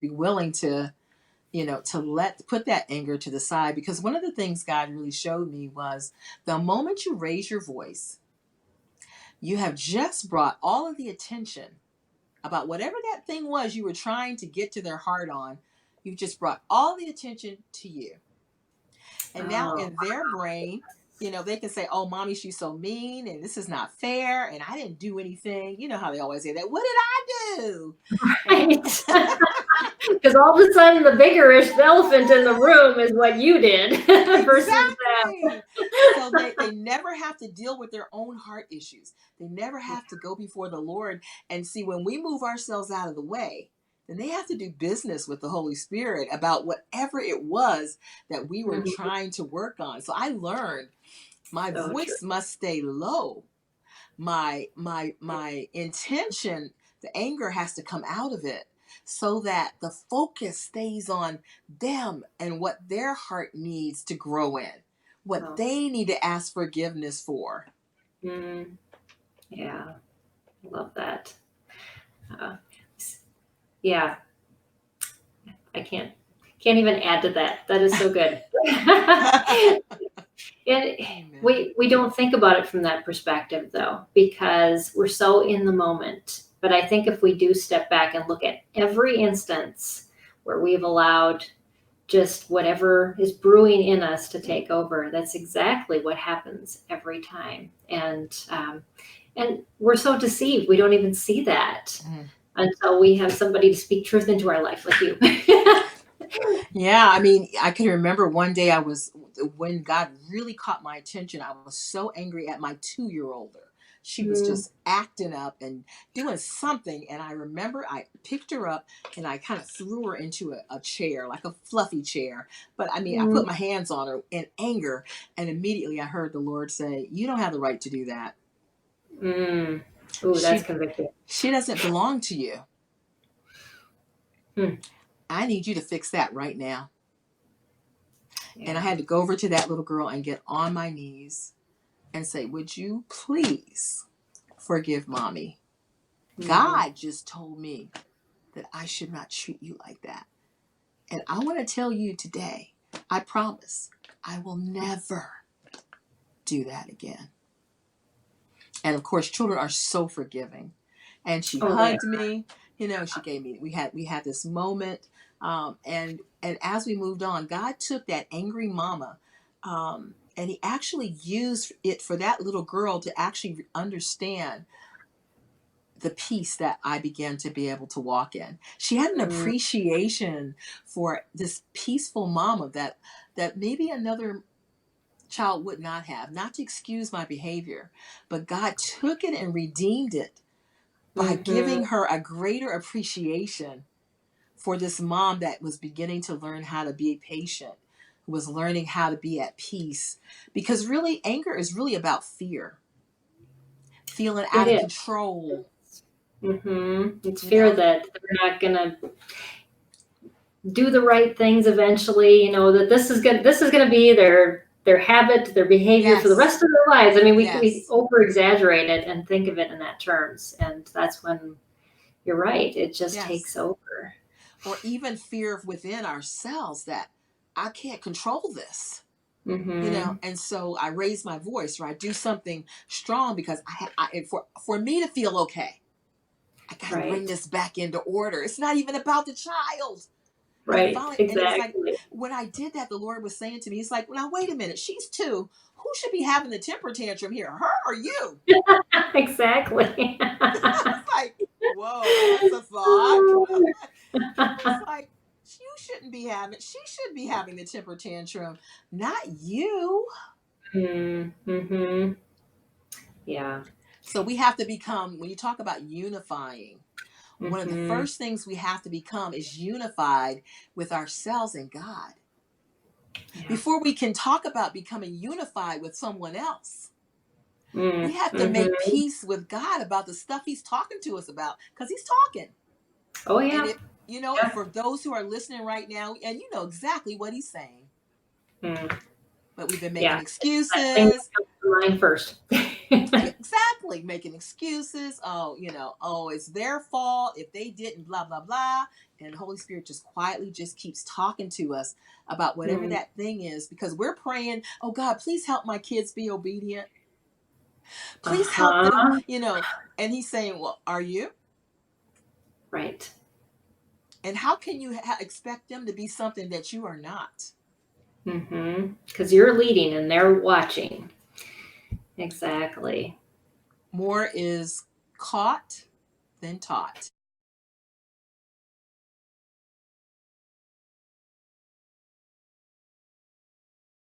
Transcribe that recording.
be willing to, to put that anger to the side. Because one of the things God really showed me was the moment you raise your voice, you have just brought all of the attention about whatever that thing was you were trying to get to their heart on. You've just brought all the attention to you. And now Oh, in their brain, they can say, oh, mommy, she's so mean and this is not fair. And I didn't do anything. You know how they always say that. What did I do? And right. Because all of a sudden the biggerish elephant in the room is what you did versus exactly. So them. they never have to deal with their own heart issues. They never have to go before the Lord and see when we move ourselves out of the way, then they have to do business with the Holy Spirit about whatever it was that we were Mhm. trying to work on. So I learned my So true. voice must stay low. My intention, the anger has to come out of it so that the focus stays on them and what their heart needs to grow in, what Oh, they need to ask forgiveness for. mm, yeah, love that. Uh, yeah, I can't even add to that. That is so good. And Amen. we don't think about it from that perspective though, because we're so in the moment. But I think if we do step back and look at every instance where we've allowed just whatever is brewing in us to take over, that's exactly what happens every time. And we're so deceived, we don't even see that Mhm. until we have somebody to speak truth into our life, like you. Yeah, I mean, I can remember one day when God really caught my attention, I was so angry at my 2 year older. She was Mm, just acting up and doing something. And I remember I picked her up and I kind of threw her into a chair, like a fluffy chair. But I mean, I mm, put my hands on her in anger. And immediately I heard the Lord say, you don't have the right to do that. mm. Ooh, that's She, convicting. she doesn't belong to you. Hmm. I need you to fix that right now. And I Yeah. had to go over to that little girl and get on my knees and say, would you please forgive mommy? Hmm. God just told me that I should not treat you like that. And I want to tell you today, I promise I will never do that again. And of course, children are so forgiving. And she Oh, they hugged me. She gave me. We had this moment, and as we moved on, God took that angry mama, and He actually used it for that little girl to actually understand the peace that I began to be able to walk in. She had an are. appreciation for this peaceful mama that maybe another child would not have. Not to excuse my behavior, but God took it and redeemed it by Mm-hmm. giving her a greater appreciation for this mom that was beginning to learn how to be patient, who was learning how to be at peace. Because really, anger is really about fear, feeling It out of is. control, Mm-hmm. It's you fear know? that they're not gonna do the right things eventually. That this is gonna be their habit, their behavior for the Yes, rest of their lives. I mean, we yes, over exaggerate it and think of it in that terms, and that's when you're right. It just yes. takes over. Or even fear within ourselves that I can't control this. Mm-hmm. And so I raise my voice or I do something strong because for me to feel okay, I got to bring Right. this back into order. It's not even about the child. Right. And it was like Exactly. when I did that, the Lord was saying to me, He's like, now wait a minute, she's 2. Who should be having the temper tantrum here, her or you? Exactly. I was like, whoa, that's a thought. It's like she should be having the temper tantrum, not you. Mm-hmm. Yeah. So we have to become, when you talk about unifying, one of the Mm-hmm. first things we have to become is unified with ourselves and God Yeah. before we can talk about becoming unified with someone else. We have to make Mm-hmm. peace with God about the stuff He's talking to us about because He's talking. Oh And yeah. if, and Yeah. for those who are listening right now, and you know exactly what He's saying, Mm. but we've been making Yeah. That thing that excuses. comes to mind first. Exactly, making excuses. Oh, oh, it's their fault if they didn't, blah, blah, blah. And the Holy Spirit just quietly just keeps talking to us about whatever Mm, that thing is because we're praying, oh God, please help my kids be obedient. Please help them, uh-huh. And he's saying, well, are you? Right. And how can you expect them to be something that you are not? Mm-hmm. Because you're leading and they're watching. Exactly. More is caught than taught.